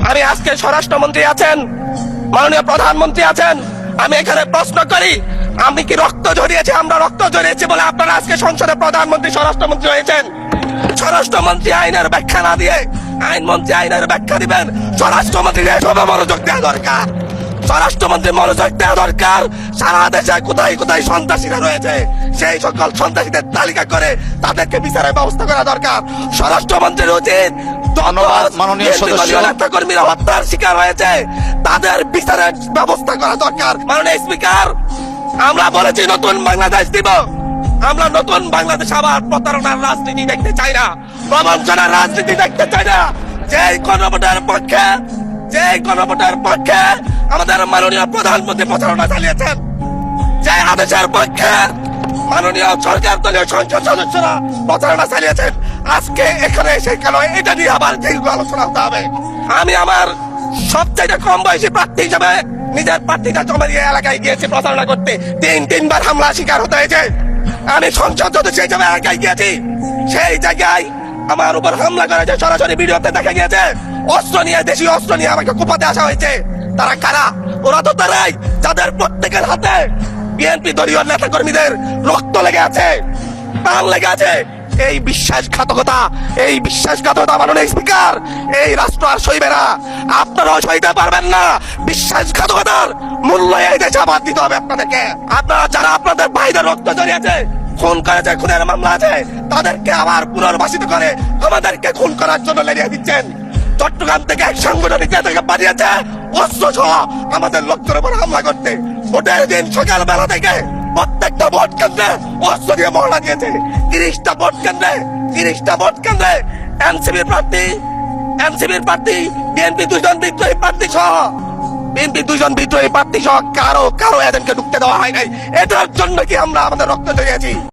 আমি আজকে স্বরাষ্ট্রমন্ত্রী আছেন, মাননীয় প্রধানমন্ত্রী আছেন, আমি এখানে প্রশ্ন করি, আমি কি রক্ত ঝরিয়েছি? আমরা রক্ত ঝরিয়েছি বলে আপনারা আজকে সংসদে প্রধানমন্ত্রী স্বরাষ্ট্রমন্ত্রী হয়েছেন? স্বরাষ্ট্রমন্ত্রী আইনের ব্যাখ্যা না দিয়ে আইনমন্ত্রী আইনের ব্যাখ্যা দিবেন। স্বরাষ্ট্রমন্ত্রী এসবে মনোযোগ দেওয়া দরকার। স্বরাষ্ট্রমন্ত্রী মনোযোগ দেওয়া দরকার। সারা দেশে কোথায় কোথায় সন্ত্রাসীরা রয়েছে সেই সকল সন্ত্রাসীদের তালিকা করে তাদেরকে বিচারের ব্যবস্থা করা দরকার। স্বরাষ্ট্রমন্ত্রীর উচিত ধন্যবাদ মাননীয় সদস্য। নেতাকর্মীরা হত্যার শিকার হয়েছে তাদের বিচারের ব্যবস্থা করা দরকার। মাননীয় স্পিকার, আমরা বলেছি নতুন বাংলাদেশ দিব। আমরা নতুন বাংলাদেশ আবার প্রতারণার রাজনীতি দেখতে চাই না, প্রবঞ্চনার রাজনীতি দেখতে চাই না। যে গণভোটের পক্ষে আমাদের মাননীয় প্রধানমন্ত্রী প্রচারণা চালিয়েছেন, যে আদেশের পক্ষে মাননীয় সরকার দলীয় সংসদ সদস্যরা প্রচারণা চালিয়েছেন, আজকে এখানে এসে কেন এটা নিয়ে আবার দীর্ঘ আলোচনা হতে হবে? আমি আমার সবচেয়ে কম বয়সী প্রার্থী হিসেবে নিজের প্রার্থীটা জমা দিয়ে এলাকায় গিয়েছি প্রচারণা করতে। তিনবার হামলা শিকার হতে হয়েছে। আমি সংসদ সদস্য হিসেবে এলাকায় গিয়েছি, সেই জায়গায় আমার উপর হামলা করেছে, সরাসরি ভিডিওতে দেখা গিয়েছে। অস্ত্র নিয়ে, দেশীয় অস্ত্র নিয়ে আমাকে কুপাতে আসা হয়েছে। তারা কারা? ওরা তো তারাই যাদের প্রত্যেকের হাতে বিএনপি দলীয় নেতা কর্মীদের রক্ত লেগে আছে, প্রাণ লেগে আছে। এই বিশ্বাসঘাতকতা মাননীয় স্পিকার, এই রাষ্ট্র আর সইবে না। আপনারাও সইতে পারবেন না। বিশ্বাসঘাতকতার মূল্য এই দেশে আবার দিতে হবে আপনাদেরকে। আপনারা যারা আপনাদের ভাইদের রক্ত জড়িয়েছে, খুন করেছে, খুনের মামলা আছে, তাদেরকে আবার পুনর্বাসিত করে আমাদেরকে খুন করার জন্য লেলিয়ে দিচ্ছেন। চট্টগ্রাম থেকে এক সাংগঠনিক নেতাকে পাঠিয়েছে অস্ত্র সহ আমাদের লোকদের উপর হামলা করতে। ভোটের দিন সকালবেলা থেকে প্রত্যেকটা ভোট কেন্দ্রে অস্ত্র দিয়ে মহড়া দিয়েছে। 30টা ভোট কেন্দ্রে এনসিপির প্রার্থী, বিএনপি দুজন বিদ্রোহী প্রার্থী সহ কারো এজেন্টকে ঢুকতে দেওয়া হয় নাই। এটার জন্য কি আমরা আমাদের রক্ত জড়িয়েছি?